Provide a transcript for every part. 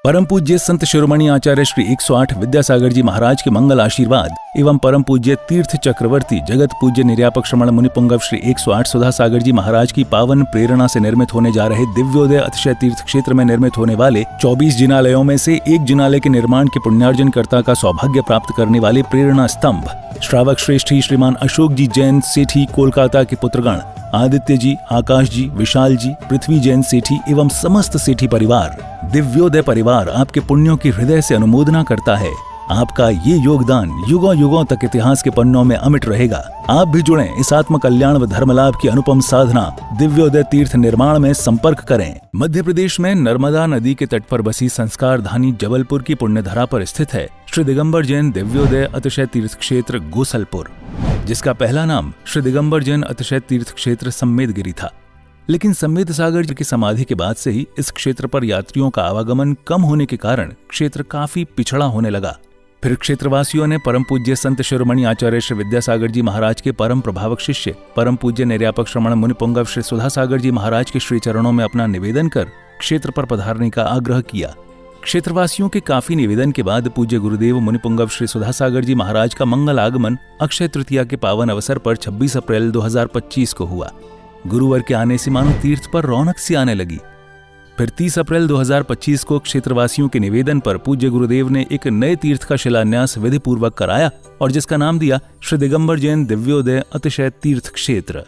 परम पूज्य संत शिरोमणि आचार्य श्री 108 विद्यासागर जी महाराज के मंगल आशीर्वाद एवं परम पूज्य तीर्थ चक्रवर्ती जगत पूज्य निर्यापक श्रमण मुनिपुंगव श्री 108 सुधा सागर जी महाराज की पावन प्रेरणा से निर्मित होने जा रहे दिव्योदय अतिशय तीर्थ क्षेत्र में निर्मित होने वाले 24 जिनालयों में से एक जिनालय के निर्माण के पुण्यार्जन कर्ता का सौभाग्य प्राप्त करने वाले प्रेरणा स्तंभ श्रावक श्रेष्ठी श्रीमान अशोक जी जैन सेठी कोलकाता के पुत्रगण आदित्य जी, आकाश जी, विशाल जी, पृथ्वी जैन सेठी एवं समस्त सेठी परिवार, दिव्योदय परिवार आपके पुण्यों की हृदय से अनुमोदना करता है। आपका ये योगदान युगों युगों तक इतिहास के पन्नों में अमिट रहेगा। आप भी जुड़ें इस आत्म कल्याण व धर्म लाभ की अनुपम साधना दिव्योदय तीर्थ निर्माण में संपर्क करें। मध्य प्रदेश में नर्मदा नदी के तट पर बसी संस्कार धानी जबलपुर की पुण्यधरा पर स्थित है श्री दिगंबर जैन दिव्योदय अतिशय तीर्थ क्षेत्र गोसलपुर, जिसका पहला नाम श्री दिगंबर जैन अतिशय तीर्थ क्षेत्र सम्मेदगिरी था। लेकिन सम्मेद सागर जी की समाधि के बाद से ही इस क्षेत्र पर यात्रियों का आवागमन कम होने के कारण क्षेत्र काफी पिछड़ा होने लगा। फिर क्षेत्रवासियों ने परम पूज्य संत शिरोमणि आचार्य श्री विद्यासागर जी महाराज के परम प्रभावक शिष्य परम पूज्य निर्यापक श्रमण मुनिपुंगव श्री सुधा सागर जी महाराज के श्री चरणों में अपना निवेदन कर क्षेत्र पर पधारने का आग्रह किया। क्षेत्रवासियों के काफी निवेदन के बाद पूज्य गुरुदेव मुनिपुंगव श्री सुधा सागर जी महाराज का मंगल आगमन अक्षय तृतीया के पावन अवसर पर 26 अप्रैल 2025 को हुआ। गुरुवार के आने से मानो तीर्थ पर रौनक सी आने लगी। फिर 30 अप्रैल 2025 को क्षेत्रवासियों के निवेदन पर पूज्य गुरुदेव ने एक नए तीर्थ का शिलान्यास विधि पूर्वक कराया और जिसका नाम दिया श्री दिगंबर जैन दिव्योदय अतिशय तीर्थ क्षेत्र।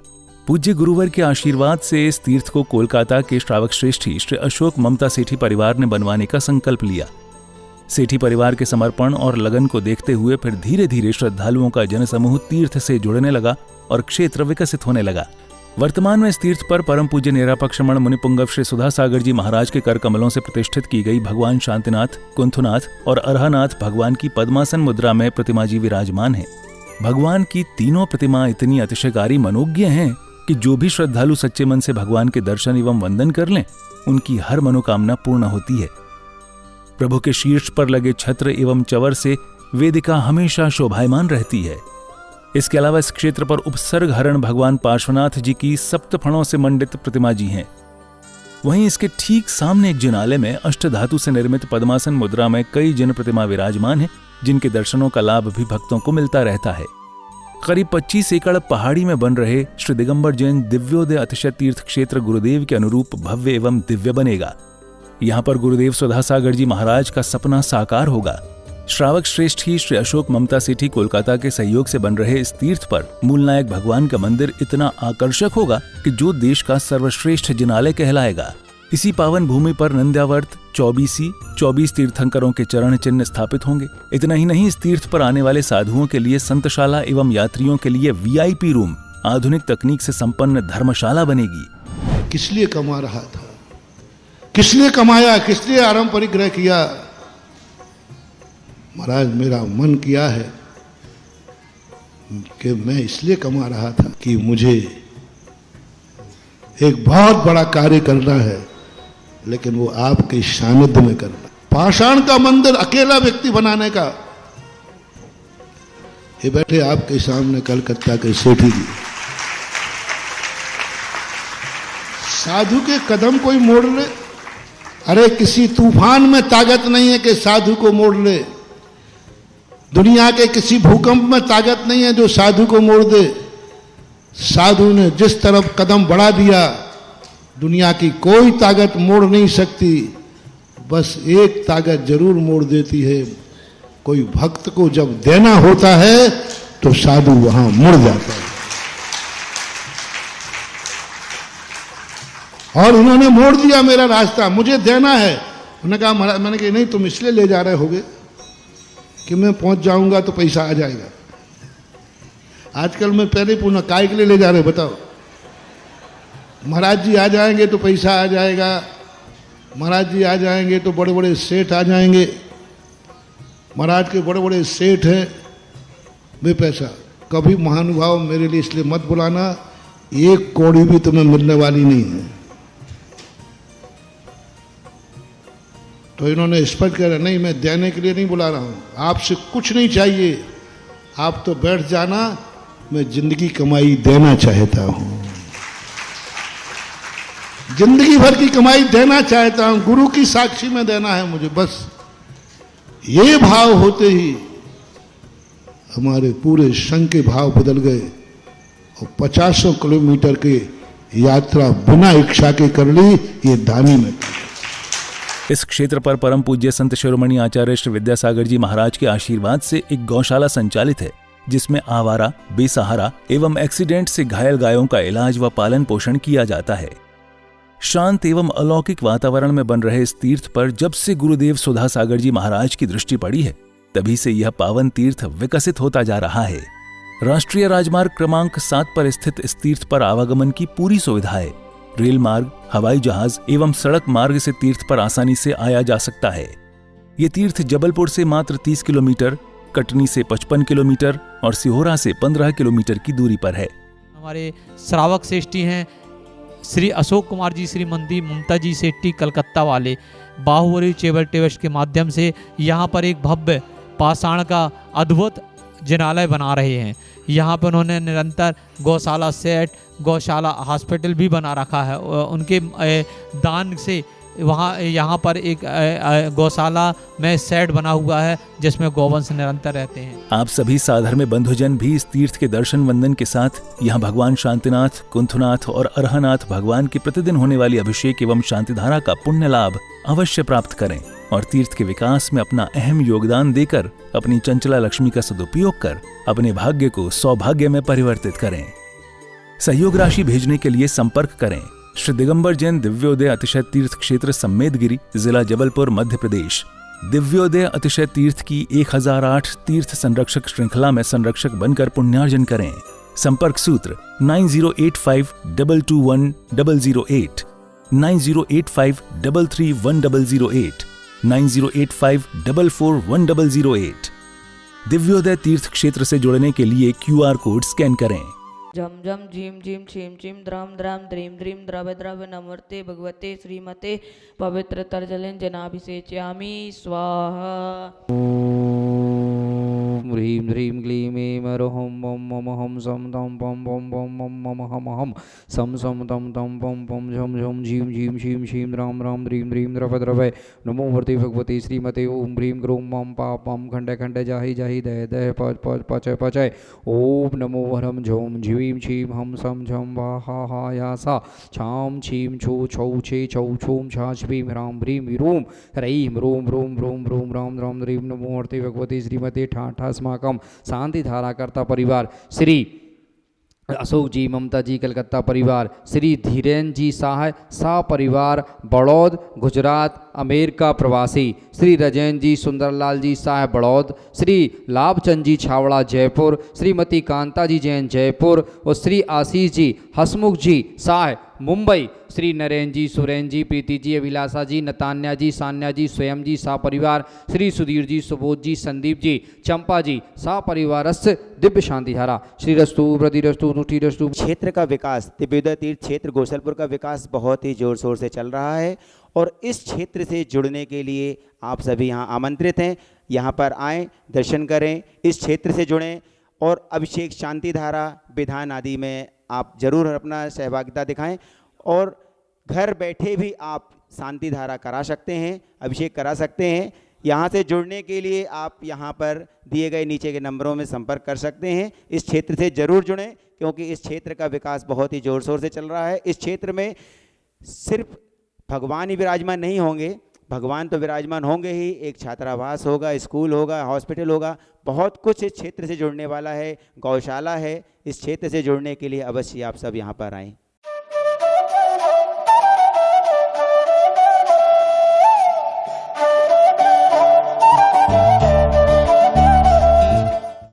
पूज्य गुरुवर के आशीर्वाद से इस तीर्थ को कोलकाता के श्रावक श्रेष्ठी श्री अशोक ममता सेठी परिवार ने बनवाने का संकल्प लिया। सेठी परिवार के समर्पण और लगन को देखते हुए फिर धीरे धीरे श्रद्धालुओं का जनसमूह तीर्थ से जुड़ने लगा और क्षेत्र विकसित होने लगा। वर्तमान में इस तीर्थ पर परम पूज्य निरापक श्रमण मुनिपुंगव श्री सुधा सागर जी महाराज के कर कमलों से प्रतिष्ठित की गई भगवान शांतिनाथ, कुंथुनाथ और अरहनाथ भगवान की पद्मासन मुद्रा में प्रतिमा जी विराजमान है। भगवान की तीनों प्रतिमा इतनी अतिशयकारी मनोज्ञ हैं कि जो भी श्रद्धालु सच्चे मन से भगवान के दर्शन एवं वंदन कर लें, उनकी हर मनोकामना पूर्ण होती है। प्रभु के शीर्ष पर लगे छत्र एवं चवर से वेदिका हमेशा शोभायमान रहती है। इसके अलावा इस क्षेत्र पर उपसर्ग हरण भगवान पार्श्वनाथ जी की सप्तफणों से मंडित प्रतिमा जी हैं। वहीं इसके ठीक सामने एक जिनालय में अष्टधातु से निर्मित पद्मासन मुद्रा में कई जिन प्रतिमा विराजमान हैं, जिनके दर्शनों का लाभ भी भक्तों को मिलता रहता है। करीब 25 एकड़ पहाड़ी में बन रहे श्री दिगंबर जैन दिव्योदय अतिशय तीर्थ क्षेत्र गुरुदेव के अनुरूप भव्य एवं दिव्य बनेगा। यहाँ पर गुरुदेव सुधा सागर जी महाराज का सपना साकार होगा। श्रावक श्रेष्ठी श्री अशोक ममता सेठी कोलकाता के सहयोग से बन रहे इस तीर्थ पर मूलनायक भगवान का मंदिर इतना आकर्षक होगा कि जो देश का सर्वश्रेष्ठ जिनालय कहलाएगा। इसी पावन भूमि पर नंद्यावर्त 24 तीर्थंकरों के चरण चिन्ह स्थापित होंगे। इतना ही नहीं, इस तीर्थ पर आने वाले साधुओं के लिए संतशाला एवं यात्रियों के लिए VIP रूम, आधुनिक तकनीक से संपन्न धर्मशाला बनेगी। किस लिए कमा रहा था, किस लिए कमाया, किस लिए आराम परिग्रह किया? महाराज मेरा मन किया है कि मैं इसलिए कमा रहा था कि मुझे एक बहुत बड़ा कार्य करना है, लेकिन वो आपके सानिध्य में करना। पाषाण का मंदिर अकेला व्यक्ति बनाने का। ये बैठे आपके सामने कलकत्ता के सेठी जी, साधु के कदम कोई मोड़ ले। अरे किसी तूफान में ताकत नहीं है कि साधु को मोड़ ले। दुनिया के किसी भूकंप में ताकत नहीं है जो साधु को मोड़ दे। साधु ने जिस तरफ कदम बढ़ा दिया, दुनिया की कोई ताकत मोड़ नहीं सकती। बस एक ताकत जरूर मोड़ देती है, कोई भक्त को जब देना होता है तो साधु वहां मुड़ जाता है। और उन्होंने मोड़ दिया मेरा रास्ता, मुझे देना है। उन्होंने कहा महाराज, मैंने कहा नहीं, तुम इसलिए ले जा रहे होगे कि मैं पहुंच जाऊंगा तो पैसा आ जाएगा। आजकल मैं पहले पूछना काय के लिए ले जा रहे बताओ? महाराज जी आ जाएंगे तो पैसा आ जाएगा, महाराज जी आ जाएंगे तो बड़े बड़े सेठ आ जाएंगे, महाराज के बड़े बड़े सेठ हैं, वे पैसा। कभी महानुभाव मेरे लिए इसलिए मत बुलाना, एक कौड़ी भी तुम्हें मिलने वाली नहीं है। तो इन्होंने स्पष्ट कहा नहीं, मैं देने के लिए नहीं बुला रहा हूं, आपसे कुछ नहीं चाहिए, आप तो बैठ जाना, मैं जिंदगी कमाई देना चाहता हूं। जिंदगी भर की कमाई देना चाहता हूं, गुरु की साक्षी में देना है मुझे, बस ये भाव होते ही हमारे पूरे संघ के भाव बदल गए और 50 किलोमीटर की यात्रा बिना इच्छा के कर ली, ये दानी में। इस क्षेत्र पर परम पूज्य संत शिरोमणि आचार्य श्री विद्यासागर जी महाराज के आशीर्वाद से एक गौशाला संचालित है, जिसमें आवारा, बेसहारा एवं एक्सीडेंट से घायल गायों का इलाज व पालन पोषण किया जाता है। शांत एवं अलौकिक वातावरण में बन रहे इस तीर्थ पर जब से गुरुदेव सुधा सागर जी महाराज की दृष्टि पड़ी है, तभी से यह पावन तीर्थ विकसित होता जा रहा है। राष्ट्रीय राजमार्ग क्रमांक 7 पर स्थित इस तीर्थ पर आवागमन की पूरी सुविधा है। रेल मार्ग, हवाई जहाज एवं सड़क मार्ग से तीर्थ पर आसानी से आया जा सकता है। ये तीर्थ जबलपुर से मात्र 30 किलोमीटर, कटनी से 55 किलोमीटर और सिहोरा से 15 किलोमीटर की दूरी पर है। हमारे श्रावक श्रेष्ठी हैं श्री अशोक कुमार जी, श्रीमती ममता जी सेट्टी कलकत्ता वाले, बाहुबली चेबल टेवश के माध्यम से यहाँ पर एक भव्य पाषाण का अद्भुत जिनालय बना रहे हैं। यहाँ पर उन्होंने निरंतर गौशाला सेट, गौशाला हॉस्पिटल भी बना रखा है। उनके दान से वहाँ यहाँ पर एक गौशाला में सेट बना हुआ है जिसमें गौवंश निरंतर रहते हैं। आप सभी साधर्म्य बंधुजन भी इस तीर्थ के दर्शन वंदन के साथ यहाँ भगवान शांतिनाथ, कुंथनाथ और अरहनाथ भगवान की प्रतिदिन होने वाली अभिषेक एवं शांतिधारा का पुण्य लाभ अवश्य प्राप्त करें और तीर्थ के विकास में अपना अहम योगदान देकर अपनी चंचला लक्ष्मी का सदुपयोग कर अपने भाग्य को सौभाग्य में परिवर्तित करें। सहयोग राशि भेजने के लिए संपर्क करें श्री दिगंबर जैन दिव्योदय अतिशय तीर्थ क्षेत्र सम्मेदगिरी, जिला जबलपुर, मध्य प्रदेश। दिव्योदय अतिशय तीर्थ की 1008 तीर्थ संरक्षक श्रृंखला में संरक्षक बनकर पुण्यार्जन करें। संपर्क सूत्र 9085221008, 9085331008, 9085441008। दिव्योदय तीर्थ क्षेत्र से जुड़ने के लिए QR कोड स्कैन करें। झम झम झीम झीम छीम छीम द्राम द्राम द्रीम द्रीम द्रव्य द्रव्य नमर्ते भगवते श्रीमते पवित्र तर्जलिन जनाभिषेच्यामि स्वाहा। ह्रीं ह्रीं क्लीं ऐं अरहं मम मम हम सम तम पम पम पम मम मम हम हम सम सम तम तम पम पम झम झम झीम झीम शीम शीम राम राम द्रीं द्रीं द्रव द्रवय नमो वर्ते भगवती श्रीमते ओम ह्रीं ग्रों मम पा पम खंडे खंडे जाहि जाहि दय दय पच पच पचय पचय ओम नमो वरम झोम झीम छीम हम सम झम वा हा हा या सा छाम छीम छू छौ छे छौ छूम छा छीम राम ह्रीं ह्रूम ह्रीं रोम रोम रोम रोम राम राम द्रीं नमो वर्ते भगवती श्रीमते ठा ठा अस्माकं शांति धारा कर्ता परिवार श्री अशोक जी, ममता जी कलकत्ता परिवार, श्री धीरेन जी साह सा परिवार बड़ौद गुजरात अमेरिका प्रवासी, श्री रजैन जी सुंदरलाल जी साह बड़ौद, श्री लाभचंद जी छावड़ा जयपुर, श्रीमती कांता जी जैन जयपुर और श्री आशीष जी हसमुख जी साह मुंबई, श्री नरेंद्र जी, सुरेंद्र जी, प्रीति जी, अभिलाषा जी, नतान्या जी, सान्या जी, स्वयं जी सा परिवार, श्री सुधीर जी, सुबोध जी, संदीप जी, चंपा जी सा परिवारस्य दिव्य शांति धारा श्री रस्तु प्रतिरस्तु तुठी रस्तु। क्षेत्र का विकास, दिव्योदय तीर्थ क्षेत्र गोसलपुर का विकास बहुत ही जोर शोर से चल रहा है और इस क्षेत्र से जुड़ने के लिए आप सभी यहाँ आमंत्रित हैं। यहाँ पर आएँ, दर्शन करें, इस क्षेत्र से जुड़ें और अभिषेक, शांति धारा, विधान आदि में आप जरूर अपना सहभागिता दिखाएं और घर बैठे भी आप शांति धारा करा सकते हैं, अभिषेक करा सकते हैं। यहाँ से जुड़ने के लिए आप यहाँ पर दिए गए नीचे के नंबरों में संपर्क कर सकते हैं। इस क्षेत्र से जरूर जुड़ें क्योंकि इस क्षेत्र का विकास बहुत ही ज़ोर शोर से चल रहा है। इस क्षेत्र में सिर्फ भगवान ही विराजमान नहीं होंगे, भगवान तो विराजमान होंगे ही, एक छात्रावास होगा, स्कूल होगा, हॉस्पिटल होगा, बहुत कुछ इस क्षेत्र से जुड़ने वाला है, गौशाला है। इस क्षेत्र से जुड़ने के लिए अवश्य आप सब यहाँ पर आएँ।